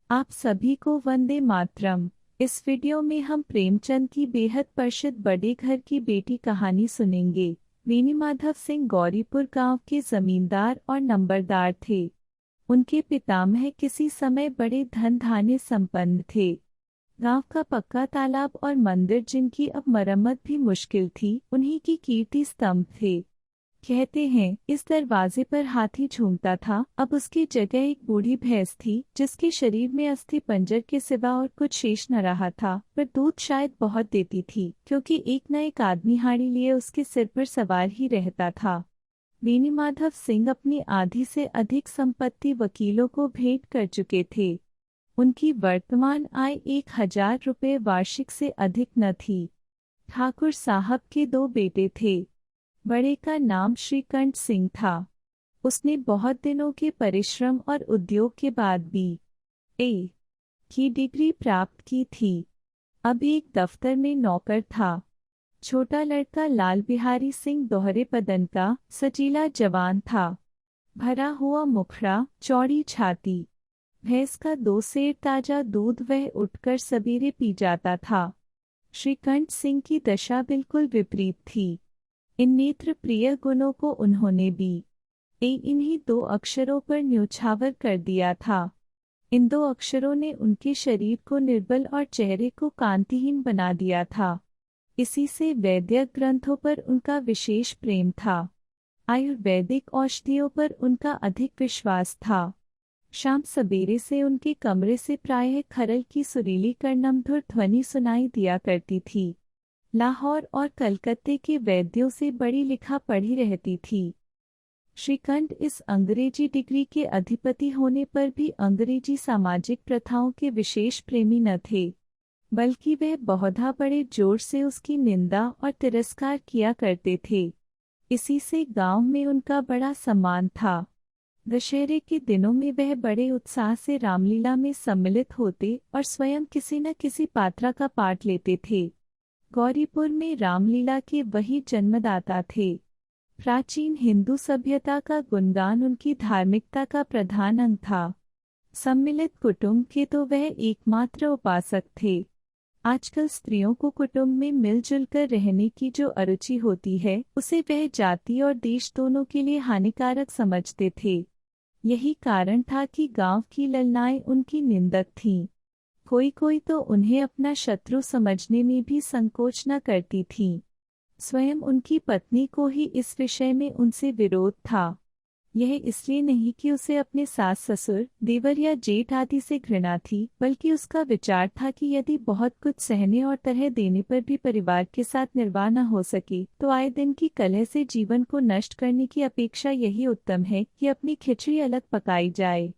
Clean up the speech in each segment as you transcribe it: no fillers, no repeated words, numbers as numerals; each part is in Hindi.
आप सभी को वंदे मातरम। इस वीडियो में हम प्रेमचंद की बेहद प्रसिद्ध बड़े घर की बेटी कहानी सुनेंगे। वेणुमाधव सिंह गौरीपुर गांव के जमींदार और नंबरदार थे। उनके पितामह किसी समय बड़े धन धान्य संपन्न थे। गांव का पक्का तालाब और मंदिर, जिनकी अब मरम्मत भी मुश्किल थी, उन्हीं की कीर्ति स्तंभ थे। कहते हैं, इस दरवाजे पर हाथी झूमता था। अब उसकी जगह एक बूढ़ी भैंस थी, जिसके शरीर में अस्थि पंजर के सिवा और कुछ शेष न रहा था, पर दूध शायद बहुत देती थी, क्योंकि एक न एक आदमी हाड़ी लिए उसके सिर पर सवार ही रहता था। वेणुमाधव सिंह अपनी आधी से अधिक संपत्ति वकीलों को भेंट कर चुके थे। उनकी वर्तमान आय 1000 रुपये वार्षिक से अधिक न थी। ठाकुर साहब के 2 बेटे थे। बड़े का नाम श्रीकंठ सिंह था। उसने बहुत दिनों के परिश्रम और उद्योग के बाद B.A. की डिग्री प्राप्त की थी। अब एक दफ्तर में नौकर था। छोटा लड़का लाल बिहारी सिंह दोहरे पदन का सजीला जवान था। भरा हुआ मुखड़ा, चौड़ी छाती। भैंस का 2 सेर ताजा दूध वह उठकर सवेरे पी जाता था। श्रीकंठ सिंह की दशा बिल्कुल विपरीत थी। इन नेत्र प्रिय गुणों को उन्होंने इन्हीं 2 अक्षरों पर न्योछावर कर दिया था। इन 2 अक्षरों ने उनके शरीर को निर्बल और चेहरे को कांतिहीन बना दिया था। इसी से वैद्यक ग्रंथों पर उनका विशेष प्रेम था। आयुर्वेदिक औषधियों पर उनका अधिक विश्वास था। शाम सवेरे से उनके कमरे से प्रायः खरल की सुरीली कर्णमधुर ध्वनि सुनाई दिया करती थी। लाहौर और कलकत्ते के वैद्यों से बड़ी लिखा पढ़ी रहती थी। श्रीकंठ इस अंग्रेजी डिग्री के अधिपति होने पर भी अंग्रेजी सामाजिक प्रथाओं के विशेष प्रेमी न थे, बल्कि वह बहुधा बड़े जोर से उसकी निंदा और तिरस्कार किया करते थे। इसी से गांव में उनका बड़ा सम्मान था। दशहरे के दिनों में वह बड़े उत्साह से रामलीला में सम्मिलित होते और स्वयं किसी न किसी पात्रा का पाठ लेते थे। गौरीपुर में रामलीला के वही जन्मदाता थे। प्राचीन हिंदू सभ्यता का गुणगान उनकी धार्मिकता का प्रधान अंग था। सम्मिलित कुटुंब के तो वह एकमात्र उपासक थे। आजकल स्त्रियों को कुटुंब में मिलजुल कर रहने की जो अरुचि होती है, उसे वह जाति और देश दोनों के लिए हानिकारक समझते थे। यही कारण था कि गांव की ललनाएं उनकी निंदक थीं। कोई कोई तो उन्हें अपना शत्रु समझने में भी संकोच न करती थीं। स्वयं उनकी पत्नी को ही इस विषय में उनसे विरोध था। यह इसलिए नहीं कि उसे अपने सास ससुर, देवर या जेठ आदि से घृणा थी, बल्कि उसका विचार था कि यदि बहुत कुछ सहने और तरह देने पर भी परिवार के साथ निर्वाह न हो सके, तो आए दिन की कलह से जीवन को नष्ट करने की अपेक्षा यही उत्तम है कि अपनी खिचड़ी अलग पकाई जाए।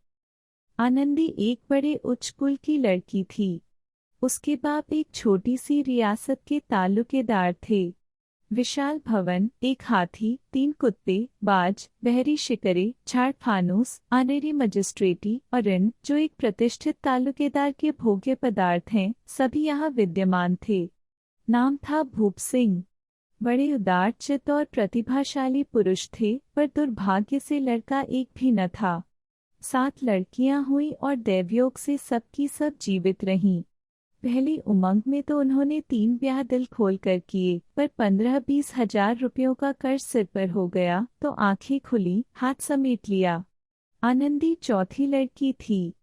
आनंदी एक बड़े उच्च कुल की लड़की थी। उसके बाप एक छोटी सी रियासत के तालुकेदार थे। विशाल भवन, एक हाथी, 3 कुत्ते, बाज, बहरी शिकरे, झाड़ फानूस, आनेरी मजिस्ट्रेटी और ऋण, जो एक प्रतिष्ठित तालुकेदार के भोग्य पदार्थ हैं, सभी यहाँ विद्यमान थे। नाम था भूप सिंह। बड़े उदारचित्त और प्रतिभाशाली पुरुष थे, पर दुर्भाग्य से लड़का एक भी न था। 7 लड़कियां हुई और दैवयोग से सबकी सब जीवित रहीं। पहली उमंग में तो उन्होंने 3 ब्याह दिल खोल कर किए, पर 15-20 हजार रुपयों का कर्ज सिर पर हो गया तो आंखें खुली, हाथ समेट लिया। आनंदी चौथी लड़की थी।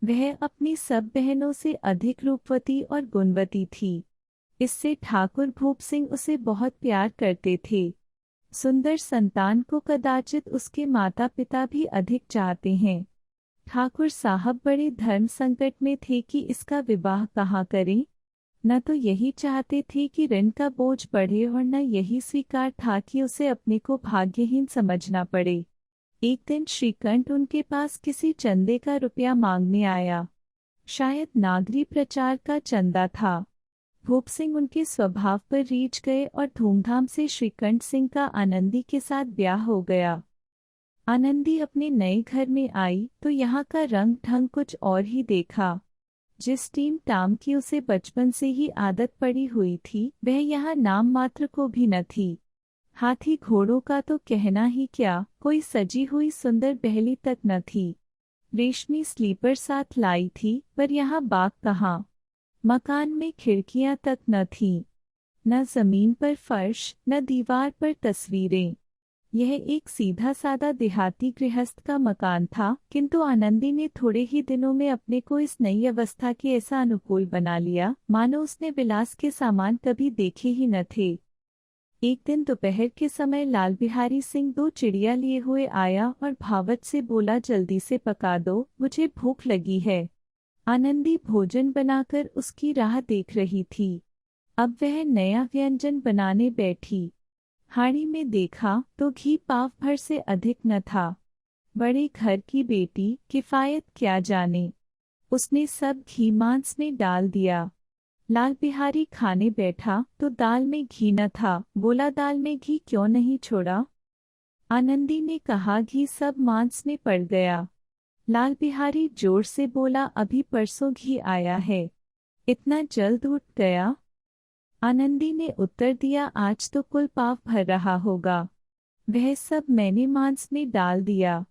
वह अपनी सब बहनों से अधिक रूपवती और गुणवती थी। इससे ठाकुर भूप सिंह उसे बहुत प्यार करते थे। सुंदर संतान को कदाचित उसके माता पिता भी अधिक चाहते हैं। ठाकुर साहब बड़े धर्म संकट में थे कि इसका विवाह कहाँ करें। न तो यही चाहते थे कि ऋण का बोझ बढ़े और न यही स्वीकार था कि उसे अपने को भाग्यहीन समझना पड़े। एक दिन श्रीकंठ उनके पास किसी चंदे का रुपया मांगने आया। शायद नागरी प्रचार का चंदा था। भूप सिंह उनके स्वभाव पर रीझ गए और धूमधाम से श्रीकंठ सिंह का आनंदी के साथ ब्याह हो गया। आनंदी अपने नए घर में आई तो यहाँ का रंग ढंग कुछ और ही देखा। जिस टीम टाम की उसे बचपन से ही आदत पड़ी हुई थी, वह यहाँ नाम मात्र को भी न थी। हाथी घोड़ों का तो कहना ही क्या, कोई सजी हुई सुंदर बहली तक न थी। रेशमी स्लीपर साथ लाई थी, पर यहाँ बाग कहाँ। मकान में खिड़कियां तक न थीं, न जमीन पर फर्श, न दीवार पर तस्वीरें। यह एक सीधा सादा देहाती गृहस्थ का मकान था, किंतु आनंदी ने थोड़े ही दिनों में अपने को इस नई अवस्था के ऐसा अनुकूल बना लिया मानो उसने विलास के सामान कभी देखे ही न थे। एक दिन दोपहर के समय लाल बिहारी सिंह 2 चिड़िया लिए हुए आया और भावच से बोला, जल्दी से पका दो, मुझे भूख लगी है। आनंदी भोजन बनाकर उसकी राह देख रही थी। अब वह नया व्यंजन बनाने बैठी। हांडी में देखा तो घी पाव भर से अधिक न था। बड़े घर की बेटी, किफायत क्या जाने। उसने सब घी मांस में डाल दिया। लाल बिहारी खाने बैठा तो दाल में घी न था। बोला, दाल में घी क्यों नहीं छोड़ा? आनंदी ने कहा, घी सब मांस में पड़ गया। लाल बिहारी जोर से बोला, अभी परसों घी आया है, इतना जल्द उठ गया? आनंदी ने उत्तर दिया, आज तो कुल पाव भर रहा होगा। वह सब मैंने मांस में डाल दिया।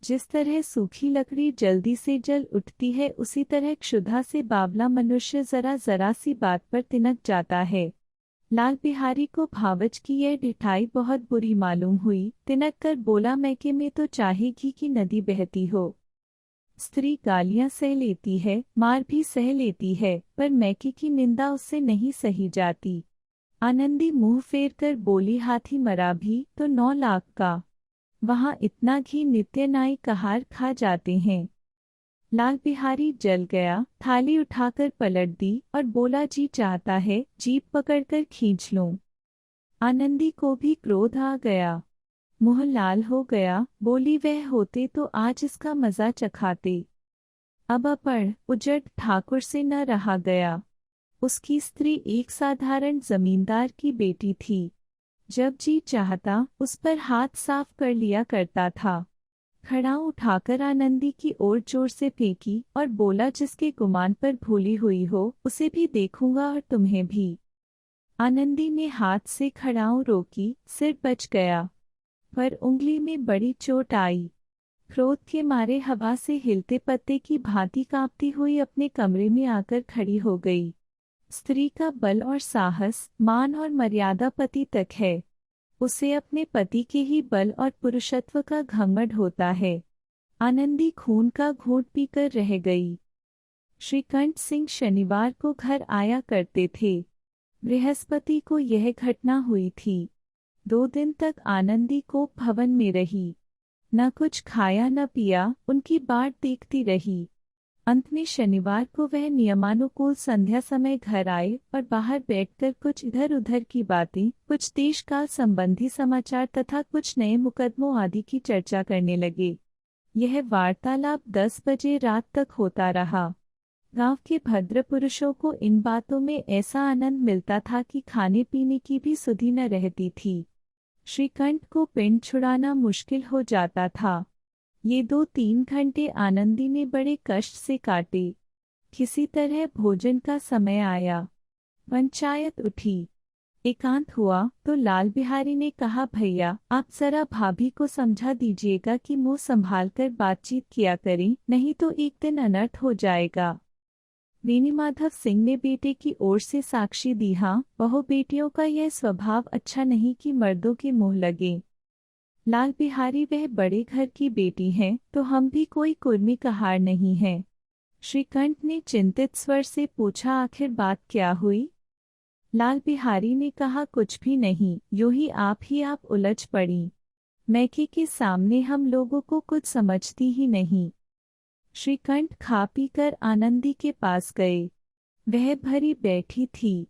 जिस तरह सूखी लकड़ी जल्दी से जल उठती है, उसी तरह क्षुधा से बावला मनुष्य जरा जरा सी बात पर तिनक जाता है। लाल बिहारी को भावच की यह ढिठाई बहुत बुरी मालूम हुई। तिनक कर बोला, मैके में तो चाहेगी कि नदी बहती हो। स्त्री गालियां सह लेती है, मार भी सह लेती है, पर मैके की निंदा उससे नहीं सही जाती। आनंदी मुंह फेर कर बोली, हाथी मरा भी तो 9 लाख का, वहाँ इतना घी नित्य नाई कहार खा जाते हैं। लाल बिहारी जल गया, थाली उठाकर पलट दी और बोला, जी चाहता है जीभ पकड़कर खींच लूं। आनंदी को भी क्रोध आ गया, मुंह लाल हो गया। बोली, वह होते तो आज इसका मजा चखाते। अब अपढ़ उजड़ ठाकुर से न रहा गया। उसकी स्त्री एक साधारण जमींदार की बेटी थी। जब जी चाहता उस पर हाथ साफ कर लिया करता था। खड़ा उठाकर आनंदी की ओर जोर से फेंकी और बोला, जिसके गुमान पर भूली हुई हो उसे भी देखूंगा और तुम्हें भी। आनंदी ने हाथ से खड़ाऊ रोकी, सिर बच गया, पर उंगली में बड़ी चोट आई। क्रोध के मारे हवा से हिलते पत्ते की भांति कांपती हुई अपने कमरे में आकर खड़ी हो गई। स्त्री का बल और साहस, मान और मर्यादा पति तक है। उसे अपने पति के ही बल और पुरुषत्व का घमंड होता है। आनंदी खून का घूंट पीकर रह गई। श्रीकंठ सिंह शनिवार को घर आया करते थे। बृहस्पति को यह घटना हुई थी। 2 दिन तक आनंदी को भवन में रही, न कुछ खाया न पिया, उनकी बाट देखती रही। अंत में शनिवार को वह नियमानुकूल संध्या समय घर आए और बाहर बैठकर कुछ इधर उधर की बातें, कुछ देशकाल संबंधी समाचार तथा कुछ नए मुकदमों आदि की चर्चा करने लगे। यह वार्तालाप 10 बजे रात तक होता रहा। गांव के भद्र पुरुषों को इन बातों में ऐसा आनंद मिलता था कि खाने पीने की भी सुधि न रहती थी। श्रीकंठ को पिंड छुड़ाना मुश्किल हो जाता था। ये 2-3 घंटे आनंदी ने बड़े कष्ट से काटे। किसी तरह भोजन का समय आया। पंचायत उठी। एकांत हुआ तो लाल बिहारी ने कहा, भैया आप जरा भाभी को समझा दीजिएगा कि मुंह संभालकर बातचीत किया करें, नहीं तो एक दिन अनर्थ हो जाएगा। वेणुमाधव सिंह ने बेटे की ओर से साक्षी दी, हाँ, बहु बेटियों का यह स्वभाव अच्छा नहीं कि मर्दों के मुंह लगे। लाल बिहारी, वह बड़े घर की बेटी हैं, तो हम भी कोई कुर्मी कहार नहीं हैं। श्रीकंठ ने चिंतित स्वर से पूछा, आखिर बात क्या हुई? लाल बिहारी ने कहा, कुछ भी नहीं, यूं ही आप उलझ पड़ी। मैके के सामने हम लोगों को कुछ समझती ही नहीं। श्रीकंठ खा पी कर आनंदी के पास गए। वह भरी बैठी थी।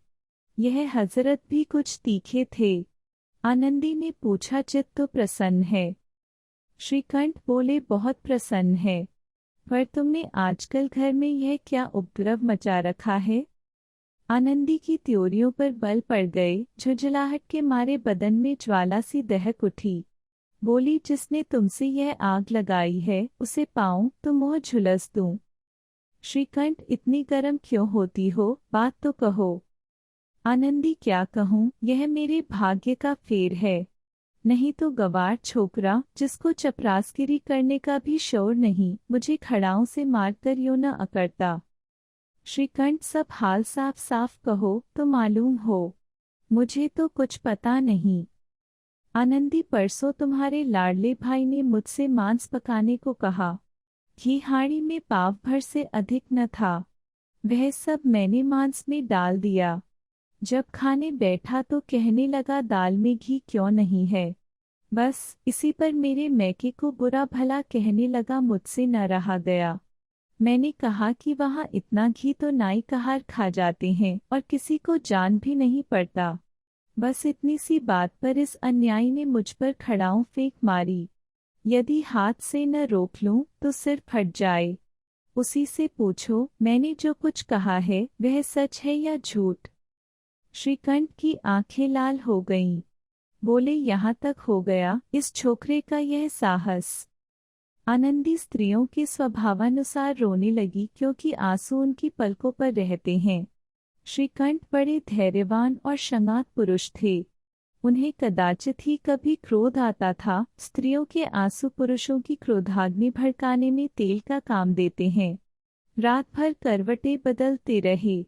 यह हजरत भी कुछ तीखे थे। आनंदी ने पूछा, चित्त तो प्रसन्न है? श्रीकंठ बोले, बहुत प्रसन्न है, पर तुमने आजकल घर में यह क्या उपद्रव मचा रखा है? आनंदी की त्योरियों पर बल पड़ गए। झुंझलाहट के मारे बदन में ज्वाला सी दहक उठी। बोली, जिसने तुमसे यह आग लगाई है उसे पाऊं तो मुंह झुलस दूं। श्रीकंठ, इतनी गर्म क्यों होती हो, बात तो कहो। आनंदी, क्या कहूँ, यह मेरे भाग्य का फेर है। नहीं तो गवार छोकरा जिसको चपरासगिरी करने का भी शौर नहीं, मुझे खड़ाओं से मारकर यूं न अकड़ता। श्रीकंठ, सब हाल साफ साफ कहो तो मालूम हो। मुझे तो कुछ पता नहीं। आनंदी, परसों तुम्हारे लाडले भाई ने मुझसे मांस पकाने को कहा। घी हांडी में पाव भर से अधिक न था। वह सब मैंने मांस में डाल दिया। जब खाने बैठा तो कहने लगा, दाल में घी क्यों नहीं है। बस इसी पर मेरे मैके को बुरा भला कहने लगा। मुझसे न रहा गया। मैंने कहा कि वहाँ इतना घी तो नाई कहार खा जाते हैं और किसी को जान भी नहीं पड़ता। बस इतनी सी बात पर इस अन्यायी ने मुझ पर खड़ाऊं फेंक मारी। यदि हाथ से न रोक लूं तो सिर फट जाए। उसी से पूछो मैंने जो कुछ कहा है वह सच है या झूठ। श्रीकंठ की आंखें लाल हो गईं। बोले, यहाँ तक हो गया इस छोकरे का यह साहस। आनंदी स्त्रियों के स्वभावानुसार रोने लगी, क्योंकि आंसू उनकी पलकों पर रहते हैं। श्रीकंठ बड़े धैर्यवान और शंगात पुरुष थे। उन्हें कदाचित ही कभी क्रोध आता था। स्त्रियों के आंसू पुरुषों की क्रोधाग्नि भड़काने में तेल का काम देते हैं। रात भर करवटें बदलते रहे।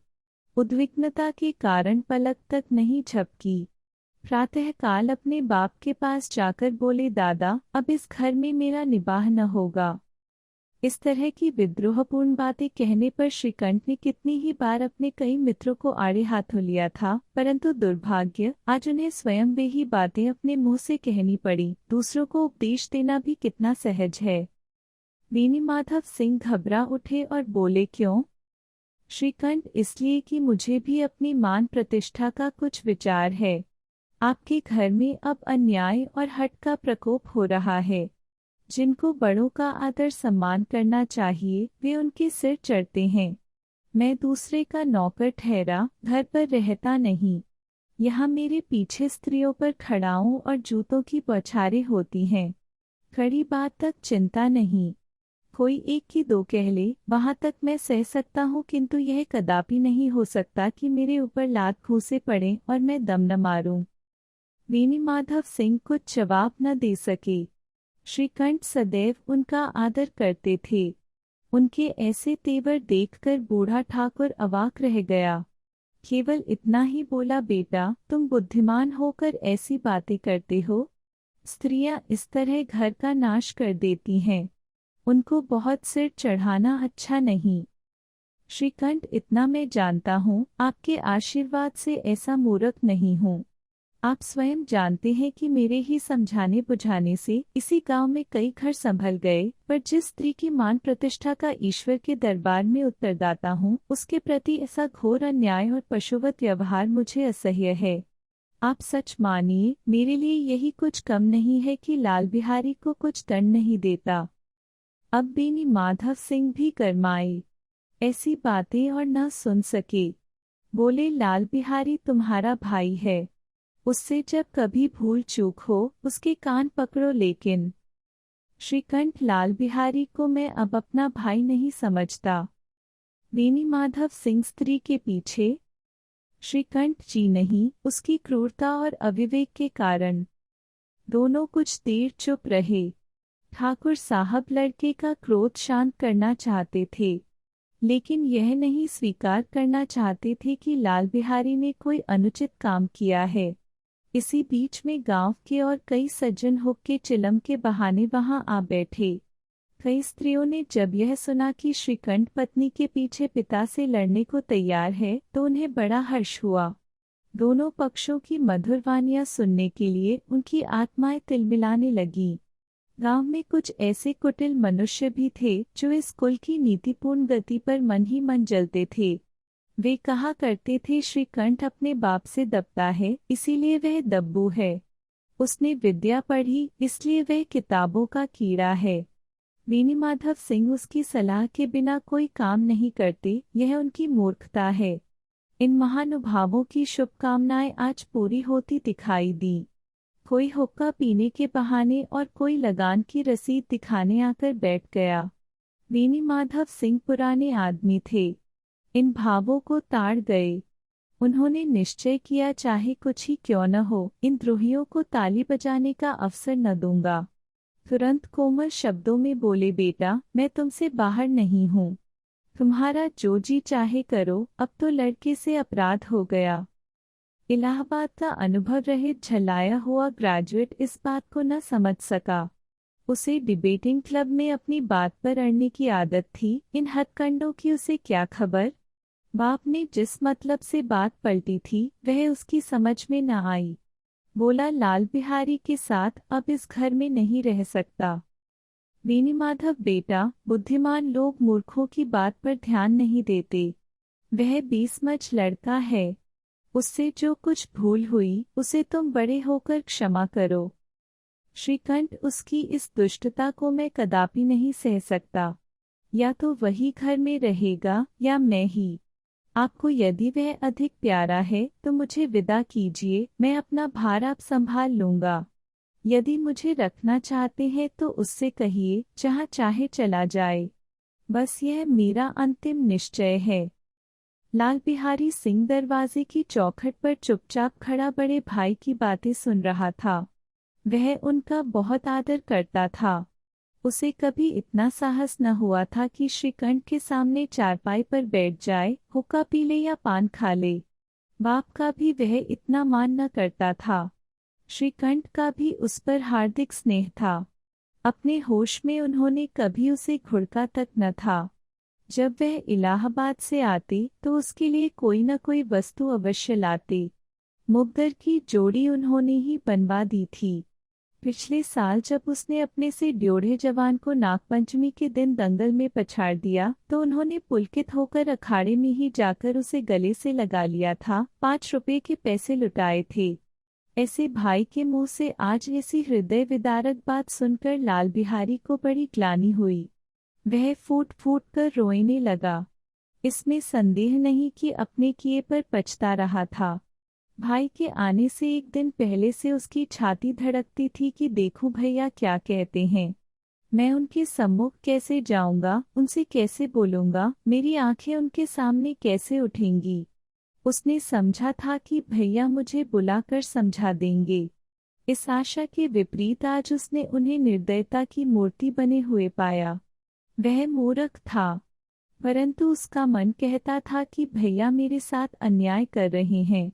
उद्विग्नता के कारण पलक तक नहीं झपकी। प्रातःकाल अपने बाप के पास जाकर बोले, दादा, अब इस घर में मेरा निबाह न होगा। इस तरह की विद्रोहपूर्ण बातें कहने पर श्रीकंठ ने कितनी ही बार अपने कई मित्रों को आड़े हाथों लिया था, परंतु दुर्भाग्य, आज उन्हें स्वयं वे ही बातें अपने मुंह से कहनी पड़ी। दूसरों को उपदेश देना भी कितना सहज है। वेणुमाधव सिंह घबरा उठे और बोले, क्यों? श्रीकंठ, इसलिए कि मुझे भी अपनी मान प्रतिष्ठा का कुछ विचार है। आपके घर में अब अन्याय और हठ का प्रकोप हो रहा है। जिनको बड़ों का आदर सम्मान करना चाहिए वे उनके सिर चढ़ते हैं। मैं दूसरे का नौकर ठहरा घर पर रहता नहीं। यहाँ मेरे पीछे स्त्रियों पर खड़ाओं और जूतों की बौछारें होती हैं। कड़ी बात तक चिंता नहीं। कोई एक की दो कह ले, वहाँ तक मैं सह सकता हूँ, किंतु यह कदापि नहीं हो सकता कि मेरे ऊपर लात घूंसे पड़े और मैं दम न मारूं। वेणुमाधव सिंह कुछ जवाब न दे सके। श्रीकंठ सदैव उनका आदर करते थे। उनके ऐसे तेवर देखकर बूढ़ा ठाकुर अवाक रह गया। केवल इतना ही बोला, बेटा, तुम बुद्धिमान होकर ऐसी बातें करते हो। स्त्रियां इस तरह घर का नाश कर देती हैं। उनको बहुत सिर चढ़ाना अच्छा नहीं। श्रीकंठ, इतना मैं जानता हूँ, आपके आशीर्वाद से ऐसा मूर्ख नहीं हूँ। आप स्वयं जानते हैं कि मेरे ही समझाने बुझाने से इसी गांव में कई घर संभल गए, पर जिस स्त्री की मान प्रतिष्ठा का ईश्वर के दरबार में उत्तरदाता हूँ, उसके प्रति ऐसा घोर अन्याय और पशुवत व्यवहार मुझे असह्य है। आप सच मानिए, मेरे लिए यही कुछ कम नहीं है कि लाल बिहारी को कुछ दंड नहीं देता। अब वेणुमाधव सिंह भी गरमाए। ऐसी बातें और न सुन सके। बोले, लाल बिहारी तुम्हारा भाई है। उससे जब कभी भूल चूक हो उसके कान पकड़ो। लेकिन श्रीकंठ, लाल बिहारी को मैं अब अपना भाई नहीं समझता। वेणुमाधव सिंह स्त्री के पीछे? श्रीकंठ जी नहीं, उसकी क्रूरता और अविवेक के कारण। दोनों कुछ देर चुप रहे। ठाकुर साहब लड़के का क्रोध शांत करना चाहते थे, लेकिन यह नहीं स्वीकार करना चाहते थे कि लाल बिहारी ने कोई अनुचित काम किया है। इसी बीच में गांव के और कई सज्जन हुक्के चिलम के बहाने वहां आ बैठे। कई स्त्रियों ने जब यह सुना कि श्रीकंठ पत्नी के पीछे पिता से लड़ने को तैयार है तो उन्हें बड़ा हर्ष हुआ। दोनों पक्षों की मधुर वानियां सुनने के लिए उनकी आत्माएं तिलमिलाने लगीं। गांव में कुछ ऐसे कुटिल मनुष्य भी थे जो इस कुल की नीतिपूर्ण गति पर मन ही मन जलते थे। वे कहा करते थे, श्रीकंठ अपने बाप से दबता है इसीलिए वह दब्बू है। उसने विद्या पढ़ी इसलिए वह किताबों का कीड़ा है। वेणुमाधव सिंह उसकी सलाह के बिना कोई काम नहीं करते, यह उनकी मूर्खता है। इन महानुभावों की शुभकामनाएं आज पूरी होती दिखाई दी। कोई हुक्का पीने के बहाने और कोई लगान की रसीद दिखाने आकर बैठ गया। वेणुमाधव सिंह पुराने आदमी थे। इन भावों को ताड़ गए। उन्होंने निश्चय किया चाहे कुछ ही क्यों न हो, इन द्रोहियों को ताली बजाने का अवसर न दूंगा। तुरंत कोमल शब्दों में बोले, बेटा मैं तुमसे बाहर नहीं हूँ, तुम्हारा जो जी चाहे करो, अब तो लड़के से अपराध हो गया। इलाहाबाद का अनुभव रहित झल्लाया हुआ ग्रेजुएट इस बात को न समझ सका। उसे डिबेटिंग क्लब में अपनी बात पर अड़ने की आदत थी, इन हथकंडों की उसे क्या खबर। बाप ने जिस मतलब से बात पलटी थी वह उसकी समझ में न आई। बोला, लाल बिहारी के साथ अब इस घर में नहीं रह सकता। वेणुमाधव बेटा, बुद्धिमान लोग मूर्खों की बात पर ध्यान नहीं देते। वह 20 मच लड़का है, उससे जो कुछ भूल हुई उसे तुम बड़े होकर क्षमा करो। श्रीकंठ, उसकी इस दुष्टता को मैं कदापि नहीं सह सकता। या तो वही घर में रहेगा या मैं ही। आपको यदि वह अधिक प्यारा है तो मुझे विदा कीजिए, मैं अपना भार आप संभाल लूंगा। यदि मुझे रखना चाहते हैं तो उससे कहिए जहाँ चाहे चला जाए। बस यह मेरा अंतिम निश्चय है। लाल बिहारी सिंह दरवाजे की चौखट पर चुपचाप खड़ा बड़े भाई की बातें सुन रहा था। वह उनका बहुत आदर करता था। उसे कभी इतना साहस न हुआ था कि श्रीकंठ के सामने चारपाई पर बैठ जाए, हुक्का पी ले या पान खा ले। बाप का भी वह इतना मान न करता था। श्रीकंठ का भी उस पर हार्दिक स्नेह था। अपने होश में उन्होंने कभी उसे घुड़का तक न था। जब वह इलाहाबाद से आते तो उसके लिए कोई न कोई वस्तु अवश्य लाते। मुग्दर की जोड़ी उन्होंने ही बनवा दी थी। पिछले साल जब उसने अपने से ड्योढ़े जवान को नागपंचमी के दिन दंगल में पछाड़ दिया तो उन्होंने पुलकित होकर अखाड़े में ही जाकर उसे गले से लगा लिया था, 5 रुपए के पैसे लुटाए थे। ऐसे भाई के मुंह से आज ऐसी हृदय विदारक बात सुनकर लाल बिहारी को बड़ी ग्लानि हुई। वह फूट फूट कर रोने लगा। इसमें संदेह नहीं कि अपने किए पर पछता रहा था। भाई के आने से एक दिन पहले से उसकी छाती धड़कती थी कि देखूं भैया क्या कहते हैं। मैं उनके सम्मुख कैसे जाऊंगा, उनसे कैसे बोलूंगा, मेरी आंखें उनके सामने कैसे उठेंगी। उसने समझा था कि भैया मुझे बुलाकर समझा देंगे। इस आशा के विपरीत आज उसने उन्हें निर्दयता की मूर्ति बने हुए पाया। वह मूर्ख था, परंतु उसका मन कहता था कि भैया मेरे साथ अन्याय कर रहे हैं।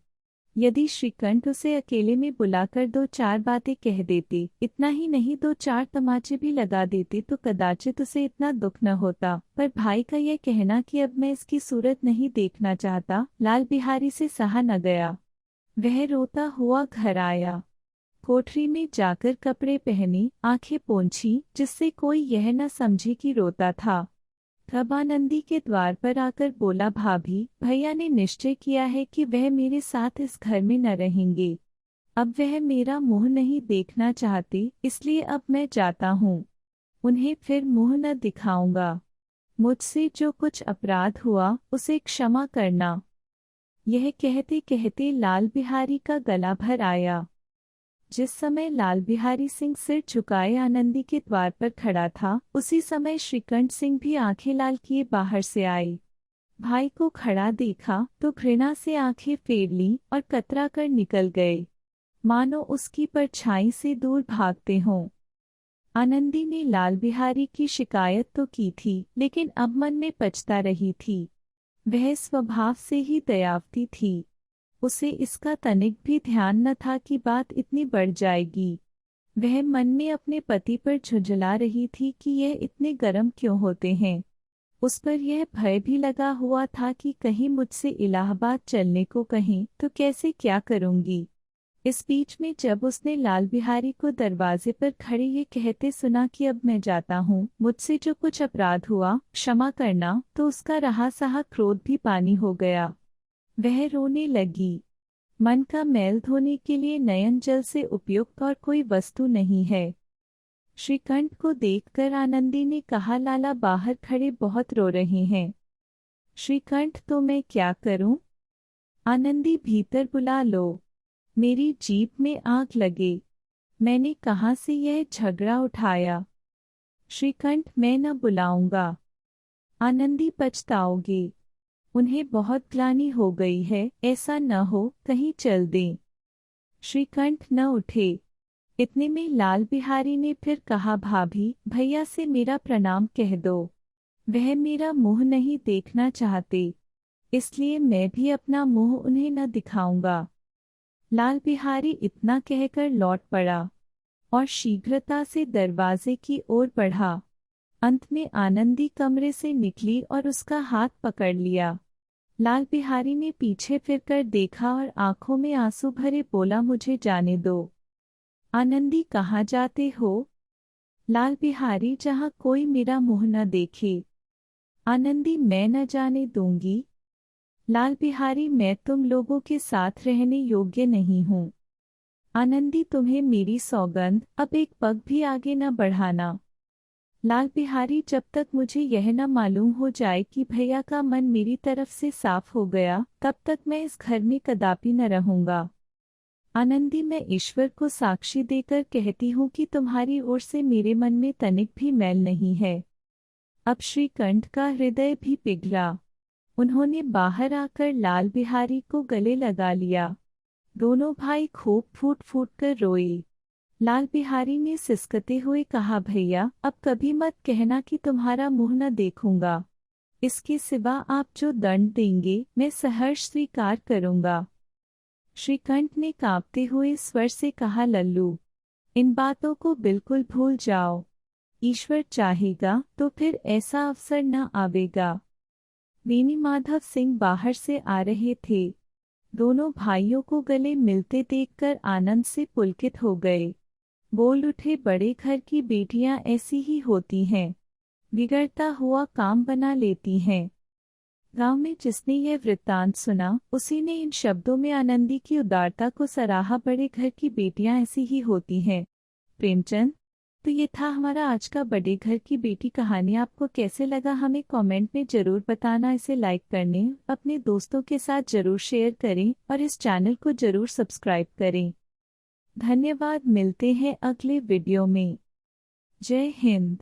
यदि श्रीकंठ उसे अकेले में बुलाकर 2-4 बातें कह देते, इतना ही नहीं 2-4 तमाचे भी लगा देते तो कदाचित उसे इतना दुख न होता। पर भाई का यह कहना कि अब मैं इसकी सूरत नहीं देखना चाहता, लाल बिहारी से सहा न गया। वह रोता हुआ घर आया। कोठरी में जाकर कपड़े पहने, आंखें पोंछी, जिससे कोई यह न समझे कि रोता था। तब आनंदी के द्वार पर आकर बोला, भाभी, भैया ने निश्चय किया है कि वह मेरे साथ इस घर में न रहेंगे। अब वह मेरा मुंह नहीं देखना चाहते, इसलिए अब मैं जाता हूँ। उन्हें फिर मुंह न दिखाऊंगा। मुझसे जो कुछ अपराध हुआ उसे क्षमा करना। यह कहते कहते लाल बिहारी का गला भर आया। जिस समय लाल बिहारी सिंह सिर झुकाए आनंदी के द्वार पर खड़ा था, उसी समय श्रीकंठ सिंह भी आंखें लाल किए बाहर से आए। भाई को खड़ा देखा तो घृणा से आंखें फेर लीं और कतरा कर निकल गए, मानो उसकी परछाई से दूर भागते हों। आनंदी ने लाल बिहारी की शिकायत तो की थी, लेकिन अब मन में पछता रही थी। वह स्वभाव से ही दयावती थी। उसे इसका तनिक भी ध्यान न था कि बात इतनी बढ़ जाएगी। वह मन में अपने पति पर झुंझला रही थी कि यह इतने गर्म क्यों होते हैं। उस पर यह भय भी लगा हुआ था कि कहीं मुझसे इलाहाबाद चलने को कहें तो कैसे क्या करूंगी। इस बीच में जब उसने लाल बिहारी को दरवाजे पर खड़े ये कहते सुना कि अब मैं जाता हूँ, मुझसे जो कुछ अपराध हुआ क्षमा करना, तो उसका रहा सहा क्रोध भी पानी हो गया। वह रोने लगी। मन का मैल धोने के लिए नयन जल से उपयुक्त और कोई वस्तु नहीं है। श्रीकंठ को देखकर आनंदी ने कहा, लाला बाहर खड़े बहुत रो रहे हैं। श्रीकंठ, तो मैं क्या करूं? आनंदी, भीतर बुला लो। मेरी जीभ में आग लगे। मैंने कहाँ से यह झगड़ा उठाया? श्रीकंठ, मैं न बुलाऊंगा। आनंदी, पछताओगे। उन्हें बहुत ग्लानि हो गई है, ऐसा न हो कहीं चल दें। श्रीकंठ न उठे। इतने में लाल बिहारी ने फिर कहा, भाभी भैया से मेरा प्रणाम कह दो। वह मेरा मुंह नहीं देखना चाहते, इसलिए मैं भी अपना मुंह उन्हें न दिखाऊंगा। लाल बिहारी इतना कहकर लौट पड़ा और शीघ्रता से दरवाजे की ओर बढ़ा। अंत में आनंदी कमरे से निकली और उसका हाथ पकड़ लिया। लाल बिहारी ने पीछे फिरकर देखा और आंखों में आंसू भरे बोला, मुझे जाने दो। आनंदी, कहाँ जाते हो? लाल बिहारी, जहाँ कोई मेरा मुंह न देखे। आनंदी, मैं न जाने दूंगी। लाल बिहारी, मैं तुम लोगों के साथ रहने योग्य नहीं हूँ। आनंदी, तुम्हें मेरी सौगंध, अब एक पग भी आगे न बढ़ाना। लाल बिहारी, जब तक मुझे यह न मालूम हो जाए कि भैया का मन मेरी तरफ से साफ हो गया, तब तक मैं इस घर में कदापि न रहूंगा। आनंदी, मैं ईश्वर को साक्षी देकर कहती हूँ कि तुम्हारी ओर से मेरे मन में तनिक भी मैल नहीं है। अब श्रीकंठ का हृदय भी पिघला। उन्होंने बाहर आकर लाल बिहारी को गले लगा लिया। दोनों भाई खूब फूट फूट कर रोए। लाल बिहारी ने सिसकते हुए कहा, भैया अब कभी मत कहना कि तुम्हारा मुंह न देखूंगा। इसके सिवा आप जो दंड देंगे मैं सहर्ष स्वीकार करूंगा। श्रीकंठ ने कांपते हुए स्वर से कहा, लल्लू, इन बातों को बिल्कुल भूल जाओ। ईश्वर चाहेगा तो फिर ऐसा अवसर न आवेगा। वेणुमाधव सिंह बाहर से आ रहे थे। दोनों भाइयों को गले मिलते देखकर आनंद से पुलकित हो गए। बोल उठे, बड़े घर की बेटियां ऐसी ही होती हैं, बिगड़ता हुआ काम बना लेती हैं। गांव में जिसने यह वृत्तांत सुना, उसी ने इन शब्दों में आनंदी की उदारता को सराहा। बड़े घर की बेटियां ऐसी ही होती हैं। प्रेमचंद, तो ये था हमारा आज का बड़े घर की बेटी कहानी। आपको कैसे लगा हमें कमेंट में जरूर बताना। इसे लाइक करने, अपने दोस्तों के साथ जरूर शेयर करें और इस चैनल को जरूर सब्सक्राइब करें। धन्यवाद। मिलते हैं अगले वीडियो में। जय हिंद।